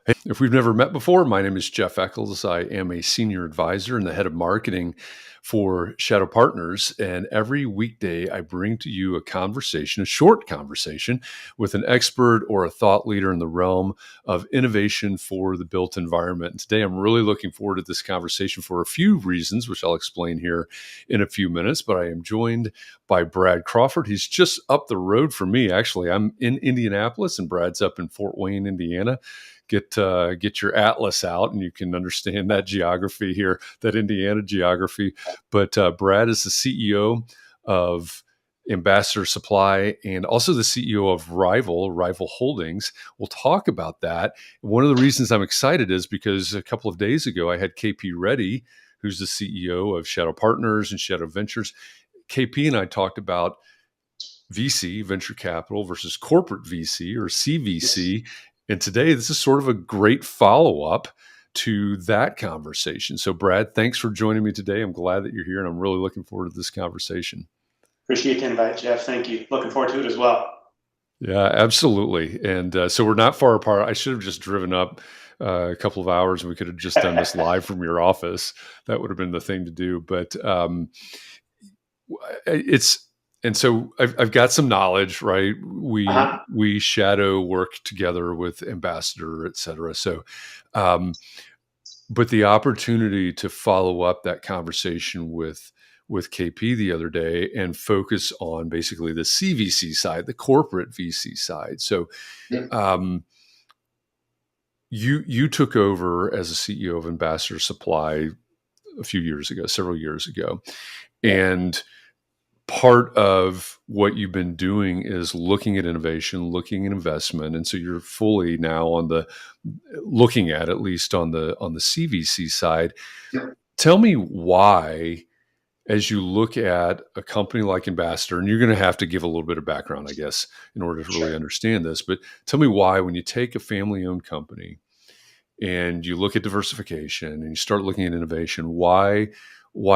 If we've never met before, my name is Jeff Echols. I am a senior advisor and the head of marketing for Shadow Partners. And every weekday, I bring to you a short conversation with an expert or a thought leader in the realm of innovation for the built environment. And today, I'm really looking forward to this conversation for a few reasons, which I'll explain here in a few minutes. But I am joined by Brad Crawford. He's just up the road from me. Actually, I'm in Indianapolis and Brad's up in Fort Wayne, Indiana. Get your atlas out and you can understand that geography here, that Indiana geography. But Brad is the CEO of Ambassador Supply and also the CEO of Rival Holdings. We'll talk about that. One of the reasons I'm excited is because a couple of days ago I had KP Reddy, who's the CEO of Shadow Partners and Shadow Ventures. KP and I talked about VC, venture capital, versus corporate VC or CVC. Yes. And today, this is sort of a great follow-up to that conversation. So, Brad, thanks for joining me today. I'm glad that you're here, and I'm really looking forward to this conversation. Appreciate the invite, Jeff. Thank you. Looking forward to it as well. Yeah, absolutely. And so we're not far apart. I should have just driven up a couple of hours, and we could have just done this live from your office. That would have been the thing to do. But And so I've got some knowledge, right? We shadow work together with Ambassador, et cetera. So, but the opportunity to follow up that conversation with KP the other day and focus on basically the CVC side, the corporate VC side. So, you took over as a CEO of Ambassador Supply several years ago, and part of what you've been doing is looking at innovation, looking at investment. And so you're fully now looking at least on the CVC side. Yeah. Tell me why, as you look at a company like Ambassador, and you're going to have to give a little bit of background, I guess, in order to really understand this, but tell me why, when you take a family-owned company and you look at diversification and you start looking at innovation, why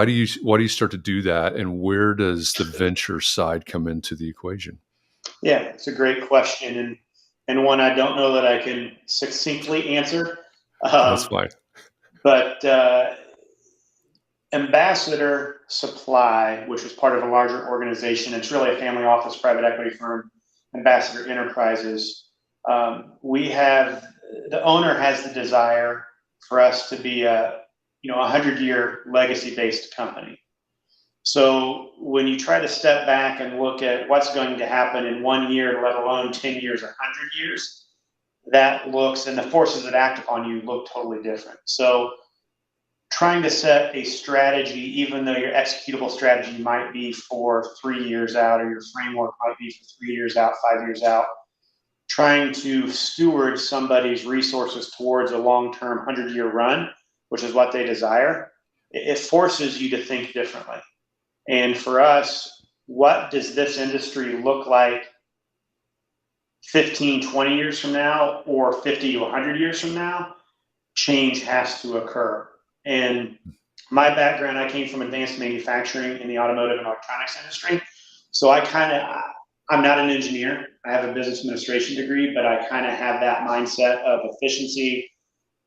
do you start to do that, and where does the venture side come into the equation? Yeah, it's a great question, and one I don't know that I can succinctly answer. That's fine. But Ambassador Supply, which was part of a larger organization, it's really a family office private equity firm, Ambassador Enterprises. The owner has the desire for us to be a 100-year legacy-based company. So when you try to step back and look at what's going to happen in 1 year, let alone 10 years or 100 years, that looks, and the forces that act upon you look totally different. So trying to set a strategy, even though your executable strategy might be for 3 years out, or your framework might be for 3 years out, 5 years out, trying to steward somebody's resources towards a long-term 100-year run, which is what they desire, it forces you to think differently. And for us, what does this industry look like 15, 20 years from now, or 50 to 100 years from now? Change has to occur. And my background, I came from advanced manufacturing in the automotive and electronics industry. So I'm not an engineer. I have a business administration degree, but I kind of have that mindset of efficiency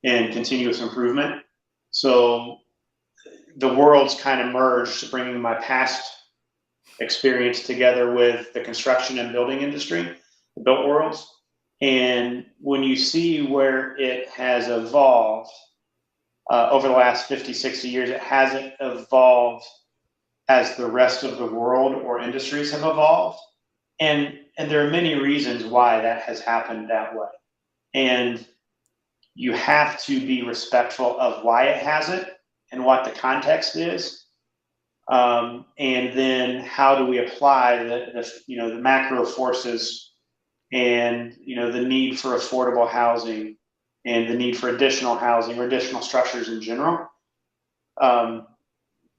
and continuous improvement. So the worlds kind of merged, bringing my past experience together with the construction and building industry, the built worlds. And when you see where it has evolved over the last 50, 60 years, it hasn't evolved as the rest of the world or industries have evolved. And there are many reasons why that has happened that way. And you have to be respectful of why it hasn't and what the context is. And then how do we apply the macro forces and the need for affordable housing and the need for additional housing or additional structures in general.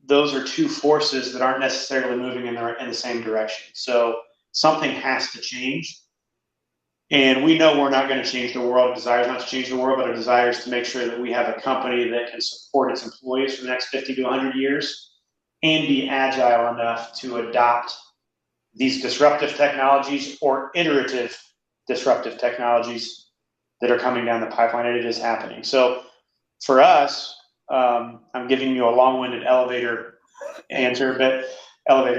Those are two forces that aren't necessarily moving in the same direction. So something has to change. And we know we're not going to change the world. Our desire is not to change the world, but our desire is to make sure that we have a company that can support its employees for the next 50 to 100 years and be agile enough to adopt these disruptive technologies or iterative disruptive technologies that are coming down the pipeline, and it is happening. So for us, I'm giving you a long-winded elevator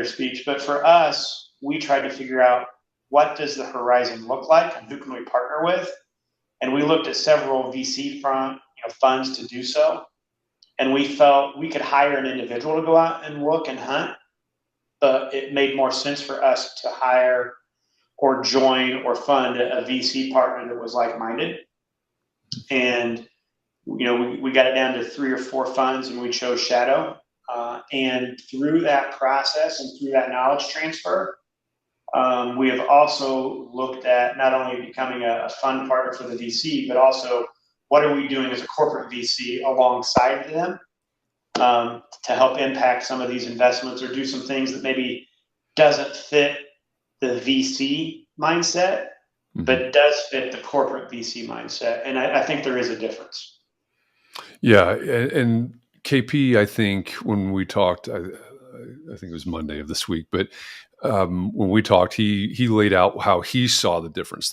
speech, but for us, we tried to figure out what does the horizon look like and who can we partner with. And we looked at several VC funds to do so. And we felt we could hire an individual to go out and look and hunt, but it made more sense for us to hire or join or fund a VC partner that was like-minded. And we got it down to 3 or 4 funds, and we chose Shadow. And through that process and through that knowledge transfer, we have also looked at not only becoming a fund partner for the VC, but also what are we doing as a corporate VC alongside them to help impact some of these investments or do some things that maybe doesn't fit the VC mindset, but does fit the corporate VC mindset. And I think there is a difference. Yeah. And KP, I think when we talked, I think it was Monday of this week, but when we talked, he laid out how he saw the difference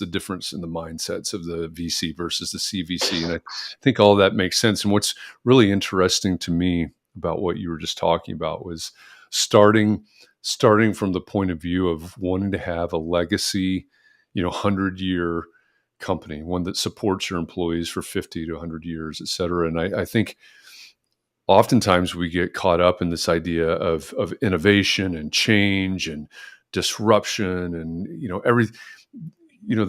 in the mindsets of the VC versus the CVC. And I think all of that makes sense. And what's really interesting to me about what you were just talking about was starting from the point of view of wanting to have a legacy, 100-year company, one that supports your employees for 50 to 100 years, et cetera. And I think oftentimes we get caught up in this idea of innovation and change and disruption and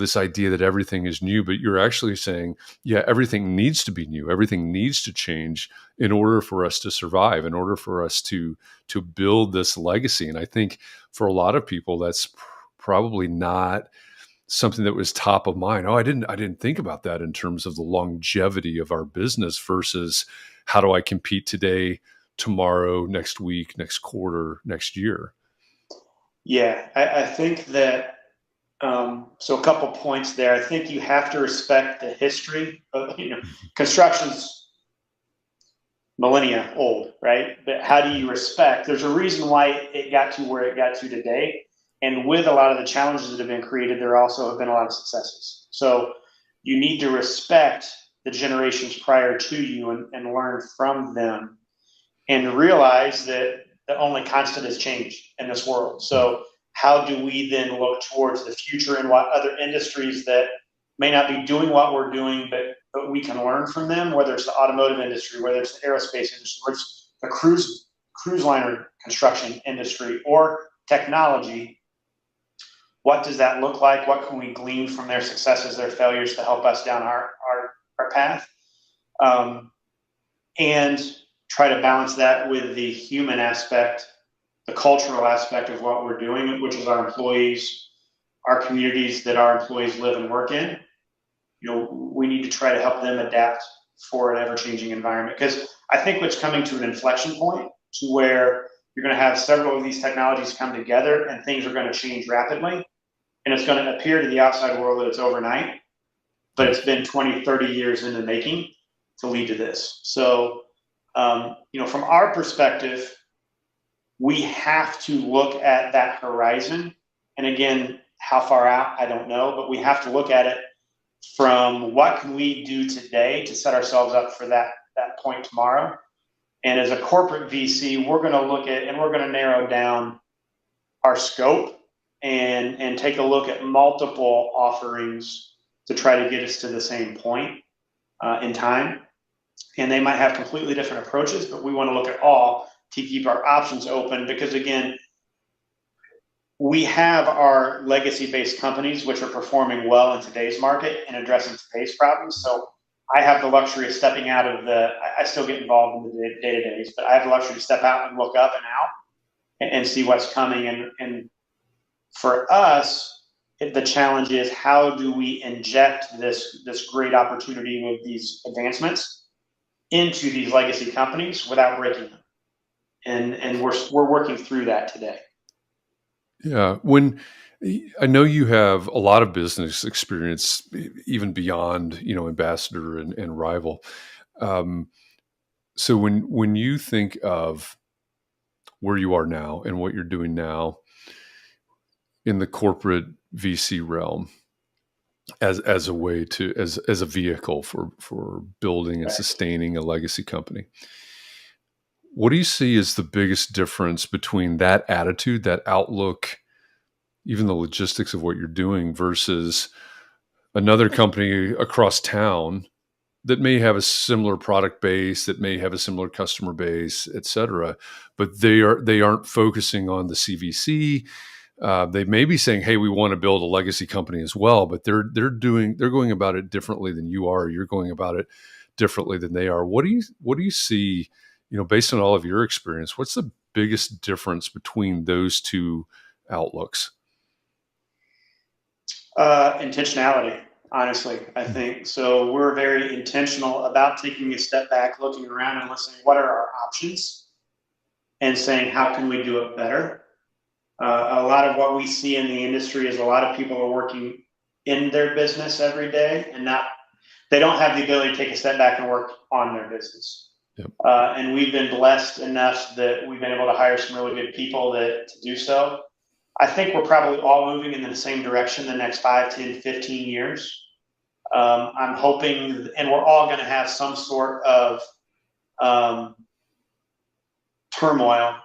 this idea that everything is new, but you're actually saying, yeah, everything needs to be new, everything needs to change in order for us to survive, in order for us to build this legacy. And I think for a lot of people that's probably not something that was top of mind. I didn't think about that in terms of the longevity of our business versus how do I compete today, tomorrow, next week, next quarter, next year? Yeah, I think that, so a couple points there. I think you have to respect the history of, construction's millennia old, right? But how do you respect? There's a reason why it got to where it got to today. And with a lot of the challenges that have been created, there also have been a lot of successes. So you need to respect the generations prior to you and learn from them and realize that the only constant is change in this world. So how do we then look towards the future and what other industries that may not be doing what we're doing, but we can learn from them, whether it's the automotive industry, whether it's the aerospace industry, whether it's the cruise liner construction industry or technology. What does that look like? What can we glean from their successes, their failures to help us down our path? And try to balance that with the human aspect, the cultural aspect of what we're doing, which is our employees, our communities that our employees live and work in. We need to try to help them adapt for an ever-changing environment. Because I think what's coming to an inflection point to where you're going to have several of these technologies come together and things are going to change rapidly. And it's going to appear to the outside world that it's overnight, but it's been 20, 30 years in the making to lead to this. So, from our perspective, we have to look at that horizon. And again, how far out, I don't know, but we have to look at it from what can we do today to set ourselves up for that point tomorrow. And as a corporate VC, we're going to look at, and we're going to narrow down our scope and take a look at multiple offerings to try to get us to the same point in time. And they might have completely different approaches, but we want to look at all to keep our options open because, again, we have our legacy-based companies which are performing well in today's market and addressing today's problems. So I have the luxury of stepping out of I still get involved in the day-to-days, but I have the luxury to step out and look up and out and see what's coming. And for us, the challenge is how do we inject this great opportunity with these advancements into these legacy companies without breaking them? And we're working through that today. Yeah. When I know you have a lot of business experience, even beyond, Ambassador and Rival. So when you think of where you are now and what you're doing now in the corporate VC realm, as a way to as a vehicle for building and Right. sustaining a legacy company. What do you see as the biggest difference between that attitude, that outlook, even the logistics of what you're doing versus another company across town that may have a similar product base, that may have a similar customer base, et cetera, but they aren't focusing on the CVC. They may be saying, "Hey, we want to build a legacy company as well," but they're going about it differently than you are. You're going about it differently than they are. What do you see? Based on all of your experience, what's the biggest difference between those two outlooks? Intentionality, honestly, I think. So we're very intentional about taking a step back, looking around and listening, what are our options? And saying, how can we do it better? A lot of what we see in the industry is a lot of people are working in their business every day and not, they don't have the ability to take a step back and work on their business. Yep. And we've been blessed enough that we've been able to hire some really good people to do so. I think we're probably all moving in the same direction the next 5, 10, 15 years. I'm hoping, and we're all going to have some sort of turmoil,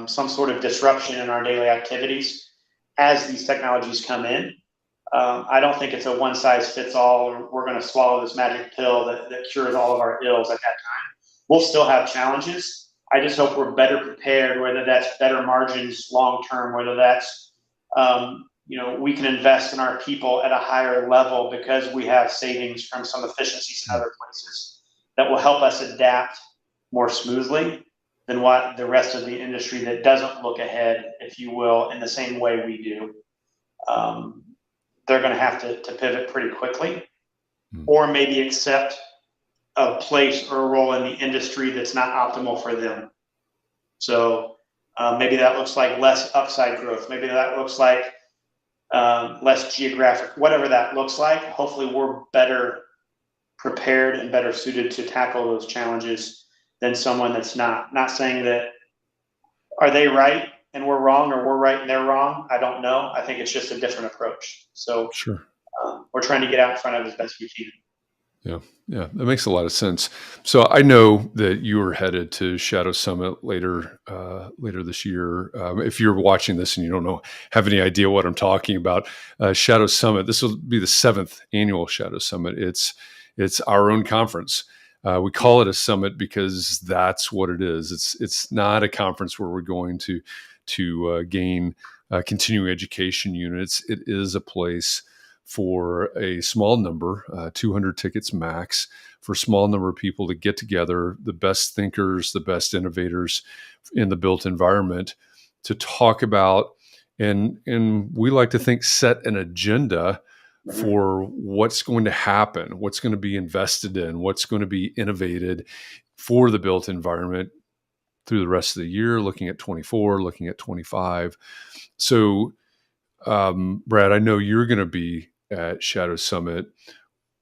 some sort of disruption in our daily activities as these technologies come in. I don't think it's a one size fits all, or we're going to swallow this magic pill that cures all of our ills at that time. We'll still have challenges. I just hope we're better prepared, whether that's better margins long term, whether that's, we can invest in our people at a higher level because we have savings from some efficiencies in other places that will help us adapt more smoothly than what the rest of the industry that doesn't look ahead, if you will, in the same way we do. They're going to have to pivot pretty quickly, or maybe accept a place or a role in the industry that's not optimal for them. So maybe that looks like less upside growth. Maybe that looks like less geographic, whatever that looks like. Hopefully we're better prepared and better suited to tackle those challenges than someone that's not. Not saying that, are they right and we're wrong, or we're right and they're wrong? I don't know. I think it's just a different approach. So Sure. we're trying to get out in front of it as best we can. Yeah, that makes a lot of sense. So I know that you are headed to Shadow Summit later this year. If you're watching this and you don't have any idea what I'm talking about, Shadow Summit. This will be the 7th annual Shadow Summit. It's our own conference. We call it a summit because that's what it is. It's not a conference where we're going to gain continuing education units. It is a place for a small number, 200 tickets max, for a small number of people to get together, the best thinkers, the best innovators in the built environment, to talk about, and we like to think, set an agenda for what's going to happen, what's going to be invested in, what's going to be innovated for the built environment through the rest of the year, looking at 24, looking at 25. So, Brad, I know you're going to be at Shadow Summit.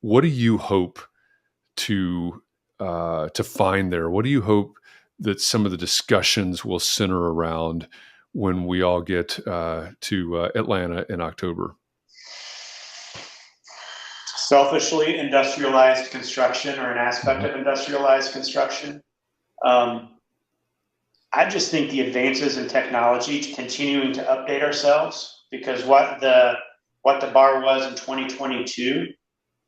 What do you hope to find there? What do you hope that some of the discussions will center around when we all get to Atlanta in October? Selfishly, industrialized construction, or an aspect of industrialized construction. I just think the advances in technology, continuing to update ourselves, because what the bar was in 2022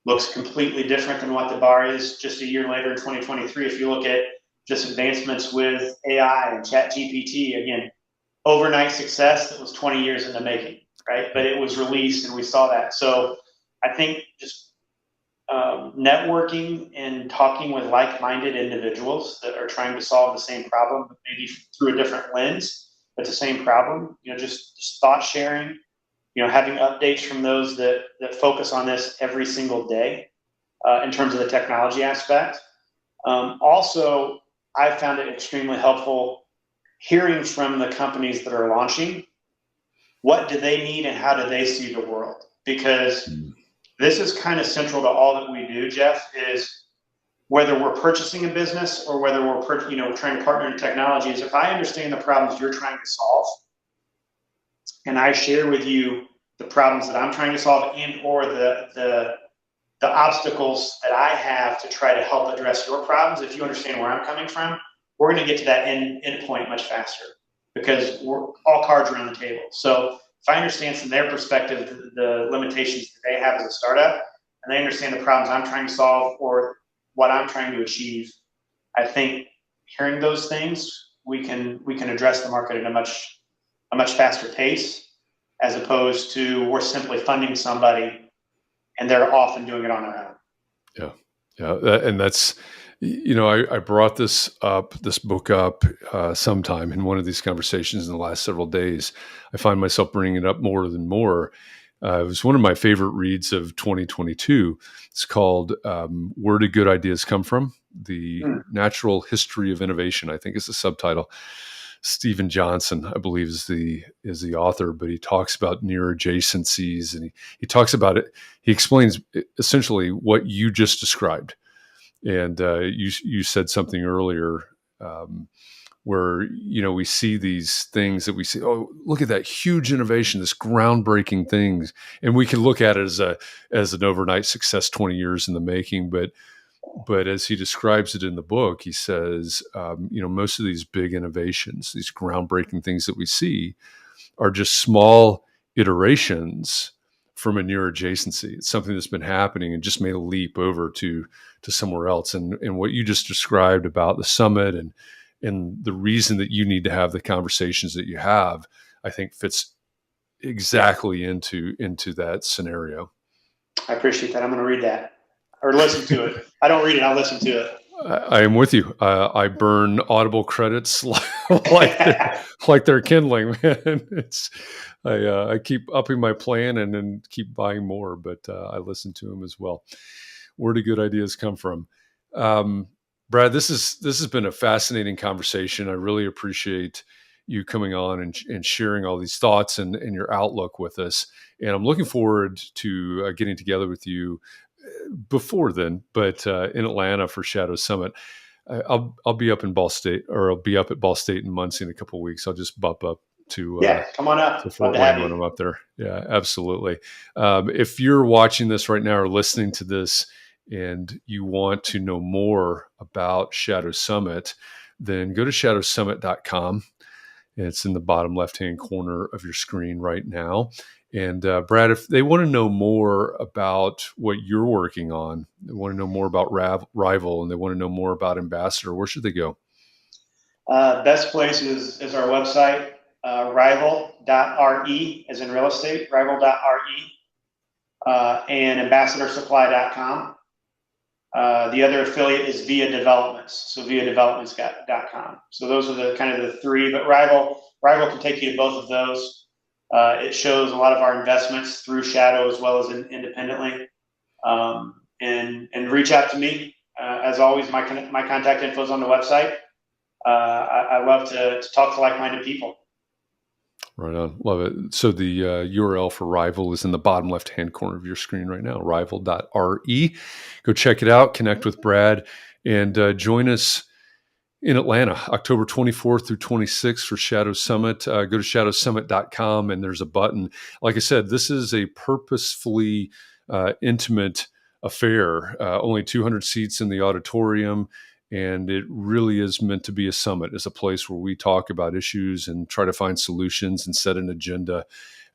looks completely different than what the bar is just a year later in 2023. If you look at just advancements with AI and ChatGPT, again, overnight success that was 20 years in the making, right? But it was released and we saw that. So I think just networking and talking with like-minded individuals that are trying to solve the same problem, but maybe through a different lens, but the same problem, just thought sharing, having updates from those that focus on this every single day in terms of the technology aspect. Also, I found it extremely helpful hearing from the companies that are launching. What do they need and how do they see the world? Because this is kind of central to all that we do, Jeff, is whether we're purchasing a business or whether we're trying to partner in technology, is if I understand the problems you're trying to solve and I share with you the problems that I'm trying to solve and or the obstacles that I have to try to help address your problems, if you understand where I'm coming from, we're going to get to that end point much faster because we're all cards are on the table. So if I understand from their perspective the limitations that they have as a startup, and they understand the problems I'm trying to solve or what I'm trying to achieve, I think hearing those things, we can address the market at a much faster pace, as opposed to we're simply funding somebody and they're often doing it on their own. Yeah. Yeah. And that's, I brought this book up sometime in one of these conversations in the last several days. I find myself bringing it up more than more. It was one of my favorite reads of 2022. It's called Where Do Good Ideas Come From? The Natural History of Innovation, I think is the subtitle. Stephen Johnson, I believe, is the author, but he talks about near adjacencies, and he talks about it. He explains essentially what you just described, and you said something earlier where we see these things that we see. Oh, look at that huge innovation, this groundbreaking things, and we can look at it as an overnight success, 20 years in the making, But as he describes it in the book, he says, most of these big innovations, these groundbreaking things that we see, are just small iterations from a near adjacency. It's something that's been happening and just made a leap over to somewhere else. And what you just described about the summit and the reason that you need to have the conversations that you have, I think fits exactly into that scenario. I appreciate that. I'm going to read that or listen to it. I don't read it. I'll listen to it. I am with you. I burn Audible credits like they're kindling, man. I keep upping my plan and then keep buying more, but I listen to them as well. Where do good ideas come from? Brad, this has been a fascinating conversation. I really appreciate you coming on and sharing all these thoughts and your outlook with us. And I'm looking forward to getting together with you before then, but in Atlanta for Shadow Summit. I'll be up in Ball State, or I'll be up at Ball State in Muncie in a couple of weeks. I'll just bump up to come on up to Fort Wayne when I'm up there. Yeah, absolutely. If you're watching this right now or listening to this and you want to know more about Shadow Summit, then go to shadowsummit.com. It's in the bottom left-hand corner of your screen right now. And Brad, if they want to know more about what you're working on, they want to know more about Rival, and they want to know more about Ambassador, where should they go? Best place is our website, rival.re, as in real estate, rival.re, and ambassadorsupply.com. The other affiliate is Via Developments, so viadevelopments.com. So those are the kind of the three, but Rival can take you to both of those. It shows a lot of our investments through Shadow as well as independently, and reach out to me. As always, my contact info is on the website. I love to talk to like-minded people. Right on. Love it. So the URL for Rival is in the bottom left-hand corner of your screen right now, rival.re. Go check it out, connect with Brad, and join us in Atlanta, October 24th through 26th for Shadow Summit. Go to shadowsummit.com, and there's a button. Like I said, this is a purposefully intimate affair. Only 200 seats in the auditorium, and it really is meant to be a summit. It's a place where we talk about issues and try to find solutions and set an agenda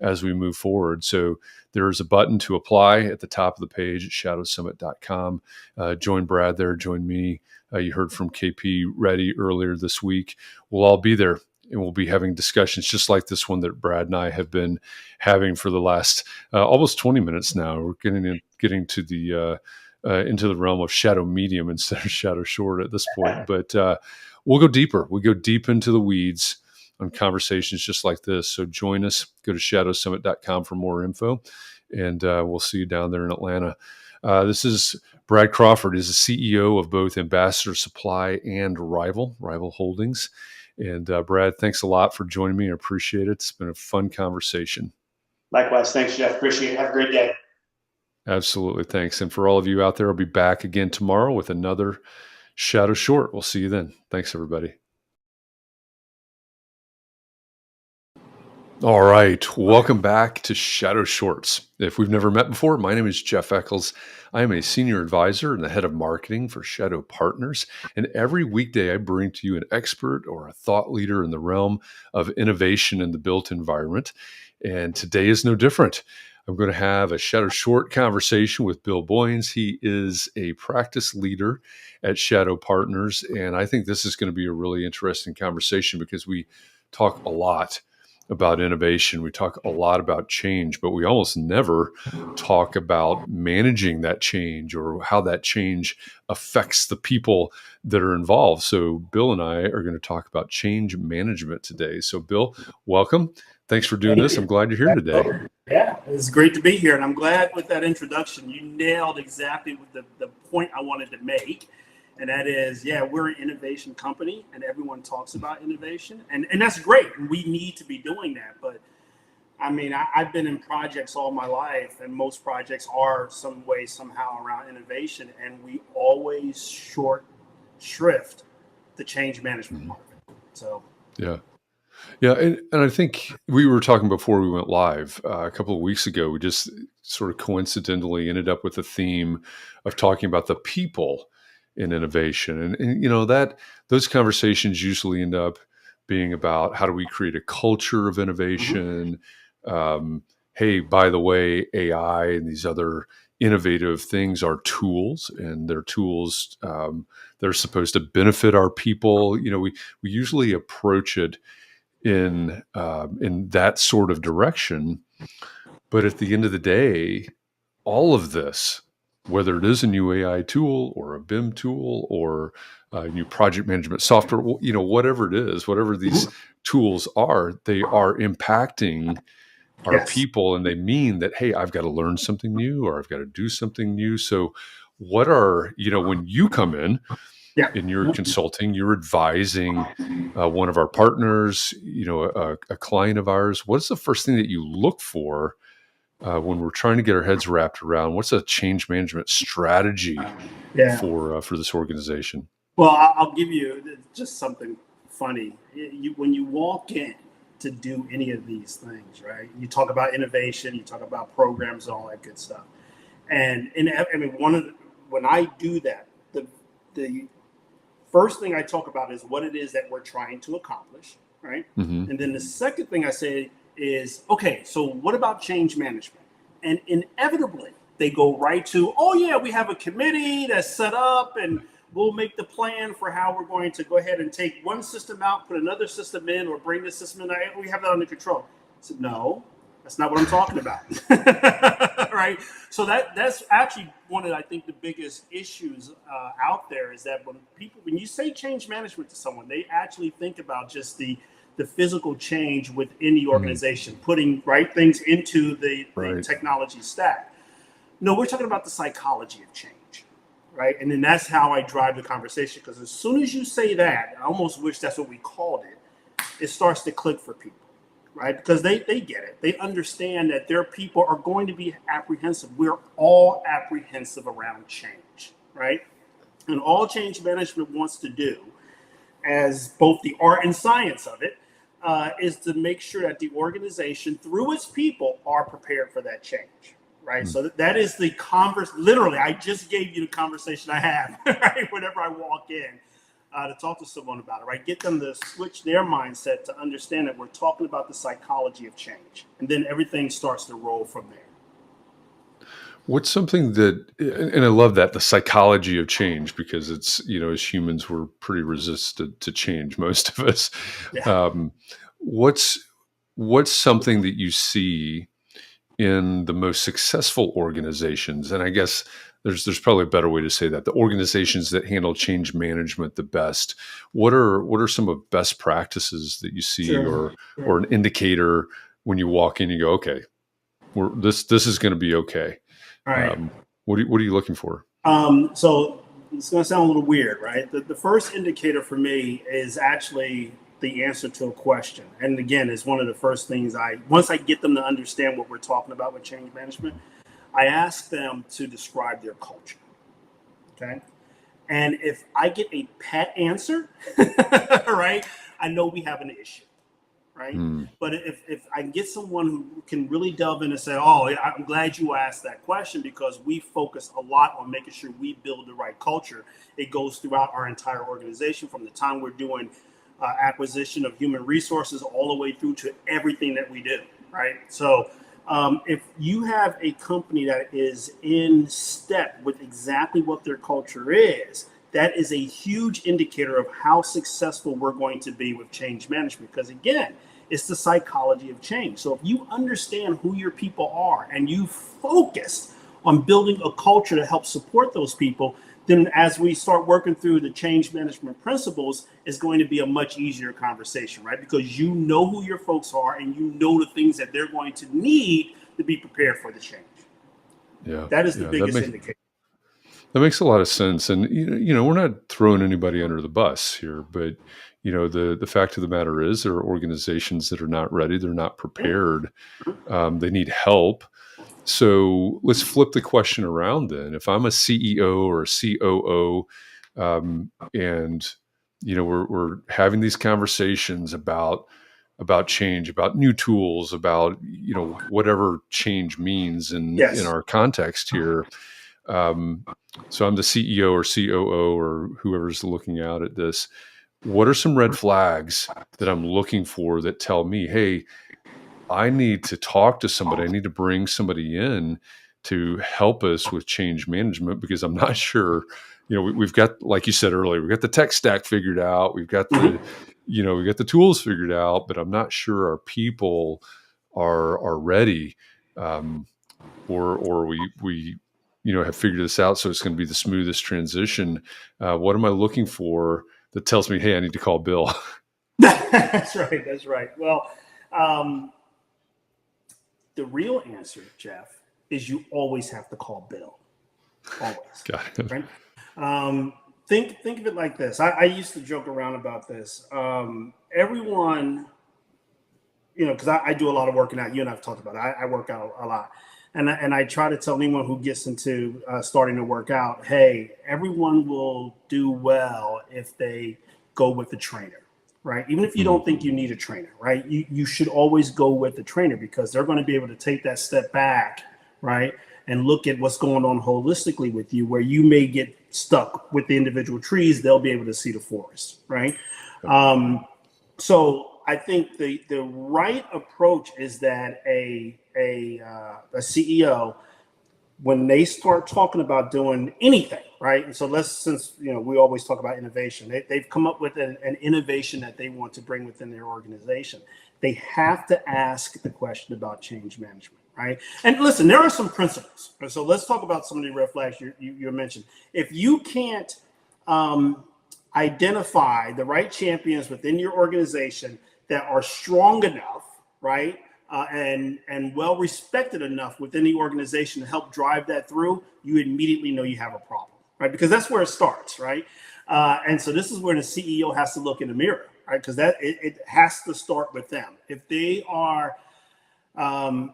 as we move forward. So there's a button to apply at the top of the page at shadowsummit.com. Join Brad there, join me. You heard from KP Reddy earlier this week. We'll all be there, and we'll be having discussions just like this one that Brad and I have been having for the last almost 20 minutes now. We're getting to the into the realm of shadow medium instead of shadow short at this point. But we'll go deeper. We go deep into the weeds on conversations just like this. So join us. Go to shadowsummit.com for more info, and we'll see you down there in Atlanta. This is Brad Crawford, is the CEO of both Ambassador Supply and Rival Holdings. And Brad, thanks a lot for joining me. I appreciate it. It's been a fun conversation. Likewise. Thanks, Jeff. Appreciate it. Have a great day. Absolutely. Thanks. And for all of you out there, I'll be back again tomorrow with another Shadow Short. We'll see you then. Thanks, everybody. All right. Welcome back to Shadow Shorts. If we've never met before, my name is Jeff Echols. I am a senior advisor and the head of marketing for Shadow Partners. And every weekday, I bring to you an expert or a thought leader in the realm of innovation in the built environment. And today is no different. I'm going to have a Shadow Short conversation with Bill Boynes. He is a practice leader at Shadow Partners. And I think this is going to be a really interesting conversation because we talk a lot about innovation. We talk a lot about change, but we almost never talk about managing that change or how that change affects the people that are involved. So, Bill and I are going to talk about change management today. So, Bill, welcome. Thanks for doing Thank this. you. I'm glad you're here today. Yeah, it's great to be here. And I'm glad with that introduction, you nailed exactly the point I wanted to make. And that is, yeah, we're an innovation company and everyone talks about innovation. And that's great. And we need to be doing that. But I mean, I've been in projects all my life, and most projects are some way, somehow around innovation. And we always shrift the change management Mhm. part of it. So, Yeah. Yeah, and I think we were talking before we went live a couple of weeks ago. We just sort of coincidentally ended up with a theme of talking about the people in innovation, and that those conversations usually end up being about how do we create a culture of mhm. innovation. Um, hey, by the way, AI and these other innovative things are tools, and they're tools that are supposed to benefit our people. We usually approach it in that sort of direction. But at the end of the day, all of this, whether it is a new AI tool or a BIM tool or a new project management software, whatever it is, whatever these tools are, they are impacting our Yes. people, and they mean that, hey, I've got to learn something new or I've got to do something new. So what are, when you come Yeah. in your consulting, you're advising one of our partners, a client of ours. What's the first thing that you look for when we're trying to get our heads wrapped around what's a change management strategy Yeah. for this organization? Well, I'll give you just something funny. When you walk in to do any of these things, right? You talk about innovation, you talk about programs, and all that good stuff. And I mean, when I do that, the first thing I talk about is what it is that we're trying to accomplish, right? Hmm. And then the second thing I say is, okay, so what about change management? And inevitably, they go right to, oh, yeah, we have a committee that's set up and we'll make the plan for how we're going to go ahead and take one system out, put another system in, or bring this system in. We have that under control. I said, no, that's not what I'm talking about. Right? So that's actually one of, I think, the biggest issues out there is that when you say change management to someone, they actually think about just the physical change within the Hmm. organization, putting right things into the Right. technology stack. No, we're talking about the psychology of change, right? And then that's how I drive the conversation, because as soon as you say that, I almost wish that's what we called it, it starts to click for people, right? Because they get it. They understand that their people are going to be apprehensive. We're all apprehensive around change, right? And all change management wants to do, as both the art and science of it, is to make sure that the organization, through its people, are prepared for that change, right? Mm. So that is the converse. Literally, I just gave you the conversation I have, right? Whenever I walk in to talk to someone about it, right? Get them to switch their mindset to understand that we're talking about the psychology of change, and then everything starts to roll from there. What's something that, and I love that, the psychology of change, because it's, as humans, we're pretty resistant to change, most of us. Yeah, Um, what's what's something that you see in the most successful organizations? And I guess there's probably a better way to say that. The organizations that handle change management the best. What are some of best practices that you see, sure, or sure. an indicator when you walk in, you go, okay, this is going to be okay. All right. Um, what are you looking for? So it's going to sound a little weird, right? The first indicator for me is actually the answer to a question. And again, it's one of the first things once I get them to understand what we're talking about with change management, I ask them to describe their culture. Okay. And if I get a pat answer, right, I know we have an issue. right? Mm. But if I can get someone who can really delve in and say, oh, I'm glad you asked that question, because we focus a lot on making sure we build the right culture. It goes throughout our entire organization, from the time we're doing acquisition of human resources all the way through to everything that we do, right? So if you have a company that is in step with exactly what their culture is, that is a huge indicator of how successful we're going to be with change management. Because again, it's the psychology of change. So if you understand who your people are and you focus on building a culture to help support those people, then as we start working through the change management principles, it's going to be a much easier conversation, right? Because you know who your folks are and you know the things that they're going to need to be prepared for the change. Yeah. That is the biggest indicator. That makes a lot of sense. And, we're not throwing anybody under the bus here, but, the fact of the matter is there are organizations that are not ready. They're not prepared. They need help. So let's flip the question around then. If I'm a CEO or a COO, and, we're having these conversations about change, about new tools, about, whatever change means in our context here. So I'm the CEO or COO or whoever's looking out at this. What are some red flags that I'm looking for that tell me, hey, I need to talk to somebody. I need to bring somebody in to help us with change management, because I'm not sure, we've got, like you said earlier, we've got the tech stack figured out. We've got we've got the tools figured out, but I'm not sure our people are ready. Or we have figured this out, so it's going to be the smoothest transition. What am I looking for that tells me, hey, I need to call Bill? That's right. Well, the real answer, Jeff, is you always have to call Bill. Always. Got it. Right? Think of it like this. I used to joke around about this. Everyone, because I do a lot of working out. You and I've talked about it. I work out a lot. And I try to tell anyone who gets into starting to work out, hey, everyone will do well if they go with the trainer, right? Even if you don't think you need a trainer, right? You should always go with the trainer, because they're going to be able to take that step back, right? And look at what's going on holistically with you, where you may get stuck with the individual trees. They'll be able to see the forest, right? So I think the right approach is that a CEO, when they start talking about doing anything, right? And so since we always talk about innovation, they've come up with an innovation that they want to bring within their organization. They have to ask the question about change management, right? And listen, there are some principles. So let's talk about some of the red flags you mentioned. If you can't identify the right champions within your organization that are strong enough, right, and well respected enough within the organization to help drive that through, you immediately know you have a problem, right? Because that's where it starts, right? And so this is where the CEO has to look in the mirror, right? Because it has to start with them. If they are,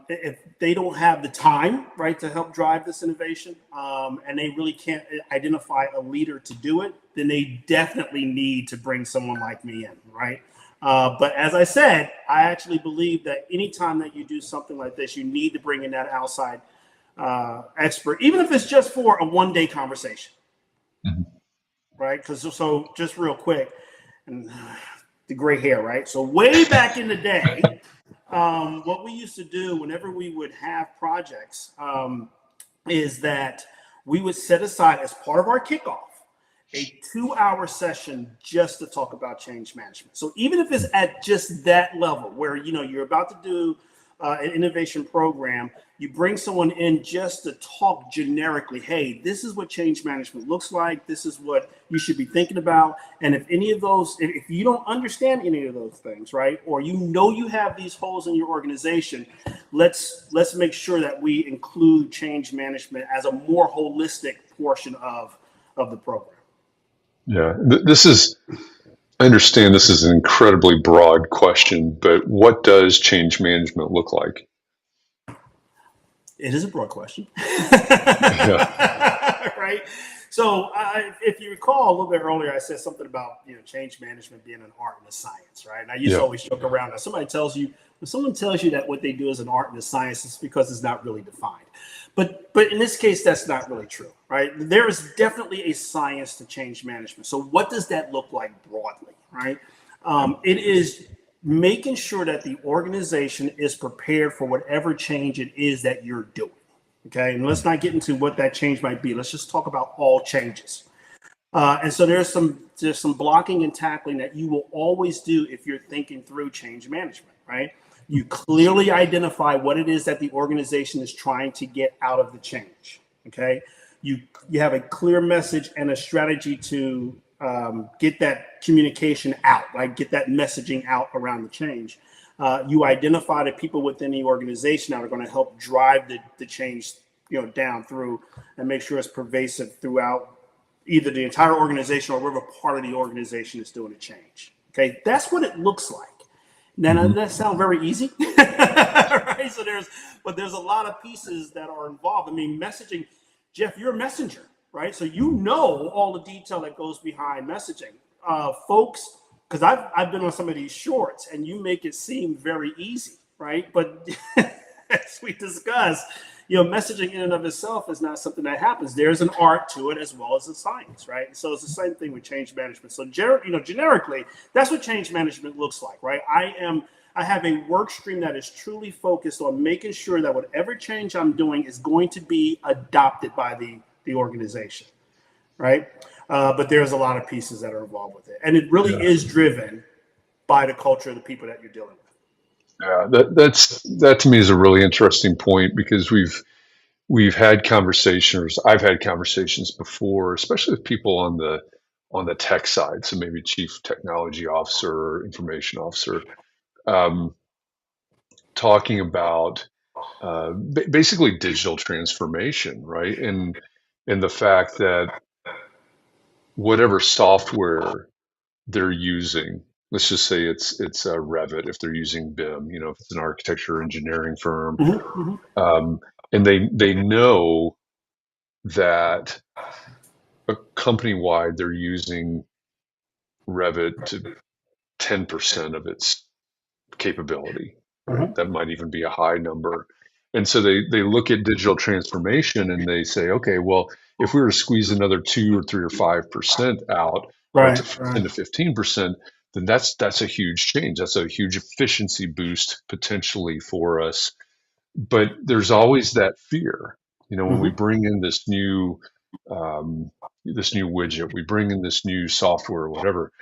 if they don't have the time, right, to help drive this innovation, and they really can't identify a leader to do it, then they definitely need to bring someone like me in, right? But as I said, I actually believe that anytime that you do something like this, you need to bring in that outside expert, even if it's just for a one-day conversation, right? Because so just real quick, and the gray hair, right? So way back in the day, what we used to do whenever we would have projects is that we would set aside, as part of our kickoff, a 2-hour session just to talk about change management. So even if it's at just that level where, you're about to do an innovation program, you bring someone in just to talk generically, hey, this is what change management looks like. This is what you should be thinking about. And if any of those, if you don't understand any of those things, right, or you have these holes in your organization, let's make sure that we include change management as a more holistic portion of the program. Yeah, I understand this is an incredibly broad question, but what does change management look like? It is a broad question. Yeah. Right? So if you recall a little bit earlier, I said something about change management being an art and a science, right? And I used to always joke around that when someone tells you that what they do is an art and a science, it's because it's not really defined. But in this case, that's not really true, right? There is definitely a science to change management. So what does that look like broadly, right? It is making sure that the organization is prepared for whatever change it is that you're doing. Okay, and let's not get into what that change might be. Let's just talk about all changes. And so there's some blocking and tackling that you will always do if you're thinking through change management, right? You clearly identify what it is that the organization is trying to get out of the change. Okay, you have a clear message and a strategy to get that communication out, like get that messaging out around the change. You identify the people within the organization that are going to help drive the change, down through and make sure it's pervasive throughout either the entire organization or whatever part of the organization is doing a change. Okay, that's what it looks like. Now, doesn't that sound very easy? Right? So there's a lot of pieces that are involved. I mean, messaging, Jeff, you're a messenger, right? So you know all the detail that goes behind messaging. Folks, because I've been on some of these shorts and you make it seem very easy, right? But as we discussed, messaging in and of itself is not something that happens. There's an art to it as well as a science, right? So it's the same thing with change management. So generically, that's what change management looks like, right? I have a work stream that is truly focused on making sure that whatever change I'm doing is going to be adopted by the organization, right? But there's a lot of pieces that are involved with it. And it really is driven by the culture of the people that you're dealing with. Yeah, that to me is a really interesting point, because we've had conversations. I've had conversations before, especially with people on the tech side, so maybe chief technology officer or information officer, talking about basically digital transformation, right? And the fact that whatever software they're using, let's just say it's Revit, if they're using BIM, if it's an architecture or engineering firm, and they know that company-wide they're using Revit to 10% of its capability, right? That might even be a high number. And so they look at digital transformation and they say, okay, well, if we were to squeeze another 2 or 3 or 5% out, right, to 10 to 15%, then that's a huge change. That's a huge efficiency boost potentially for us. But there's always that fear, when we bring in this new widget, we bring in this new software or whatever.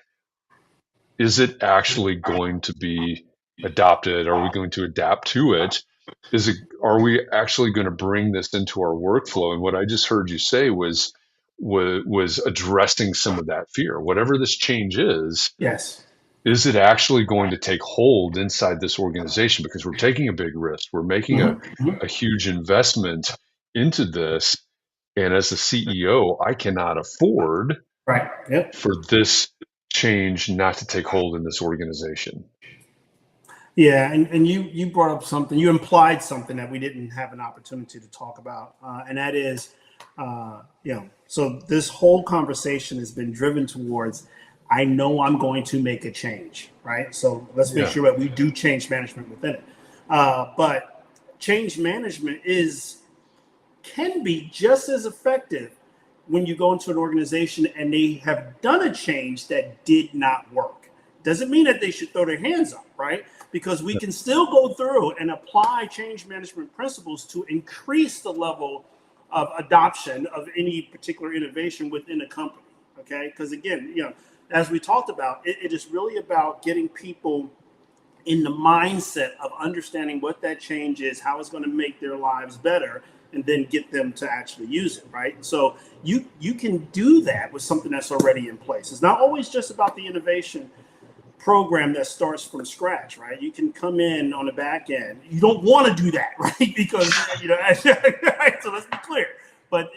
Is it actually going to be adopted? Are we going to adapt to it? Are we actually going to bring this into our workflow? And what I just heard you say was addressing some of that fear. Whatever this change is, yes, is it actually going to take hold inside this organization? Because we're taking a big risk. We're making a huge investment into this. And as the CEO, I cannot afford for this change not to take hold in this organization. Yeah, and you brought up something, you implied something that we didn't have an opportunity to talk about, and that is, so this whole conversation has been driven towards, I know I'm going to make a change, right? So let's make sure that we do change management within it. But change management can be just as effective when you go into an organization and they have done a change that did not work. Doesn't mean that they should throw their hands up, right? Because we can still go through and apply change management principles to increase the level of adoption of any particular innovation within a company, okay? Because again, as we talked about, it is really about getting people in the mindset of understanding what that change is, how it's going to make their lives better, and then get them to actually use it, right? So you can do that with something that's already in place. It's not always just about the innovation program that starts from scratch, right? You can come in on the back end. You don't want to do that, right? Because right? So let's be clear. But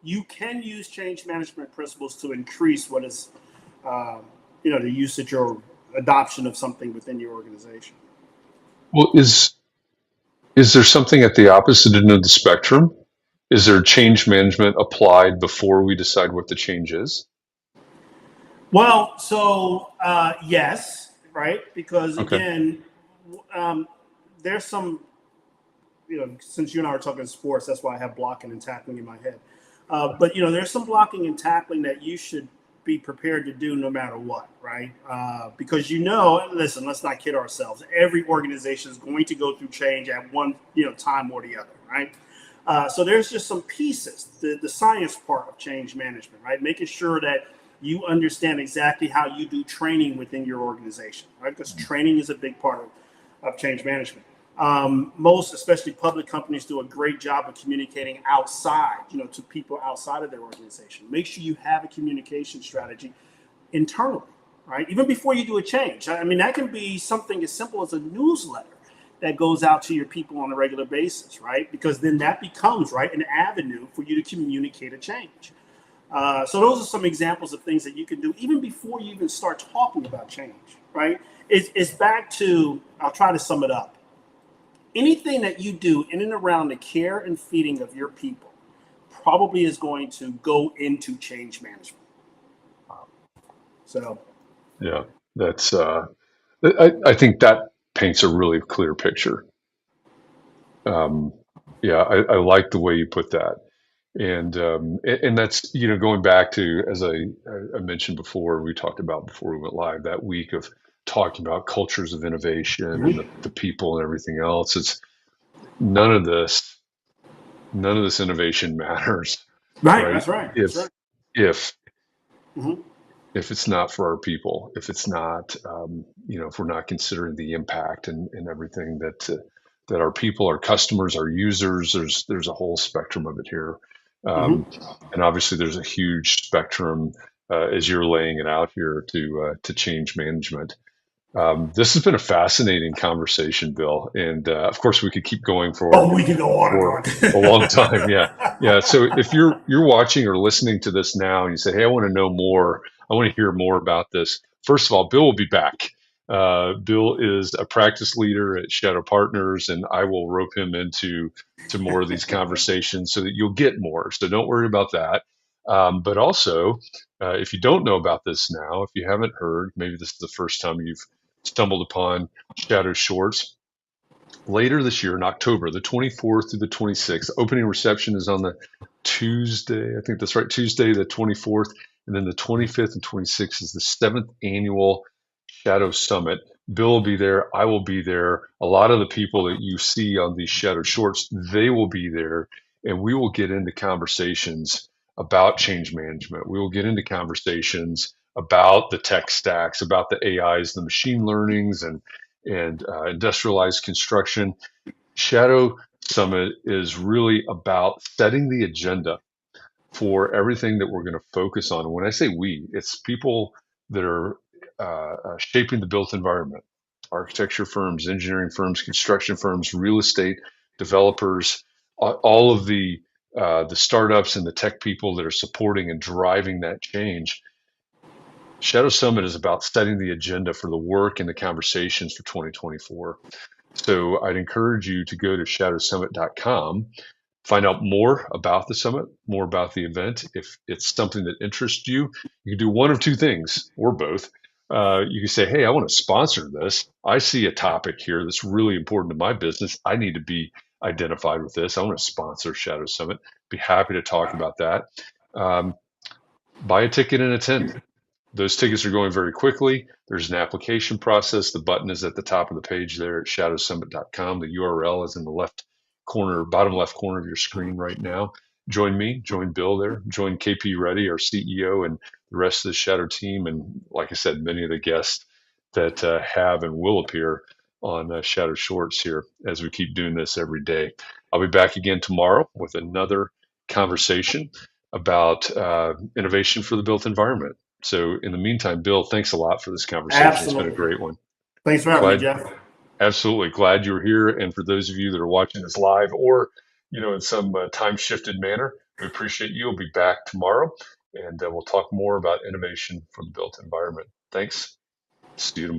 you can use change management principles to increase what is, the usage or adoption of something within your organization. Well, is there something at the opposite end of the spectrum Is there change management applied before we decide what the change is? Well, so yes, right? Because Okay. again, um, there's some, since you and I are talking sports, that's why I have blocking and tackling in my head. But there's some blocking and tackling that you should be prepared to do no matter what, right? Because listen, let's not kid ourselves. Every organization is going to go through change at one time or the other, right? So there's just some pieces, the science part of change management, right? Making sure that you understand exactly how you do training within your organization, right? Because training is a big part of change management. Most, especially public companies, do a great job of communicating outside, to people outside of their organization. Make sure you have a communication strategy internally, right? Even before you do a change. I mean, that can be something as simple as a newsletter that goes out to your people on a regular basis, right? Because then that becomes, right, an avenue for you to communicate a change. So those are some examples of things that you can do even before you even start talking about change, right? It's back to, I'll try to sum it up. Anything that you do in and around the care and feeding of your people probably is going to go into change management. So, Yeah, that's. I think that paints a really clear picture. Yeah, I like the way you put that, and that's going back to, as I mentioned before, we talked about before we went live, that week of talking about cultures of innovation and the people and everything else. It's none of this innovation matters, right, right? that's right. That's If right. if Mm-hmm. if it's not for our people, if it's not, if we're not considering the impact and everything that our people, our customers, our users, there's a whole spectrum of it here, um, Mm-hmm. and obviously there's a huge spectrum as you're laying it out here to change management. This has been a fascinating conversation, Bill, and of course we could keep going Oh, we can go on and for a long time. Yeah, yeah. So if you're watching or listening to this now and you say, "Hey, I want to know more. I want to hear more about this." First of all, Bill will be back. Bill is a practice leader at Shadow Partners, and I will rope him into more of these conversations so that you'll get more. So don't worry about that. But also, if you don't know about this now, if you haven't heard, maybe this is the first time you've stumbled upon Shadow Shorts. Later this year in October, the 24th through the 26th, opening reception is on the Tuesday. I think that's right, Tuesday, the 24th. And then the 25th and 26th is the seventh annual Shadow Summit. Bill will be there. I will be there. A lot of the people that you see on these Shadow Shorts, they will be there. And we will get into conversations about change management. We will get into conversations about the tech stacks, about the AIs, the machine learnings, and industrialized construction. Shadow Summit is really about setting the agenda for everything that we're going to focus on. And when I say we, it's people that are shaping the built environment: architecture firms, engineering firms, construction firms, real estate developers, all of the startups and the tech people that are supporting and driving that change. Shadow Summit is about setting the agenda for the work and the conversations for 2024. So I'd encourage you to go to shadowsummit.com, find out more about the summit, more about the event. If it's something that interests you, you can do one of two things or both. You can say, "Hey, I want to sponsor this. I see a topic here that's really important to my business. I need to be identified with this. I want to sponsor Shadow Summit." Be happy to talk about that. Um, Buy a ticket and attend. Those tickets are going very quickly. There's an application process. The button is at the top of the page there at shadowsummit.com. The URL is in the bottom left corner of your screen right now. Join me, join Bill there, join KP Reddy, our CEO, and the rest of the Shadow team. And like I said, many of the guests that have and will appear on Shadow Shorts here as we keep doing this every day. I'll be back again tomorrow with another conversation about innovation for the built environment. So in the meantime, Bill, thanks a lot for this conversation. It's been a Absolutely. great one. Thanks for having me, Glad, Jeff. absolutely glad you're here. And for those of you that are watching this live or, in some time shifted manner, we appreciate you. We'll be back tomorrow and we'll talk more about innovation for the built environment. Thanks. See you tomorrow.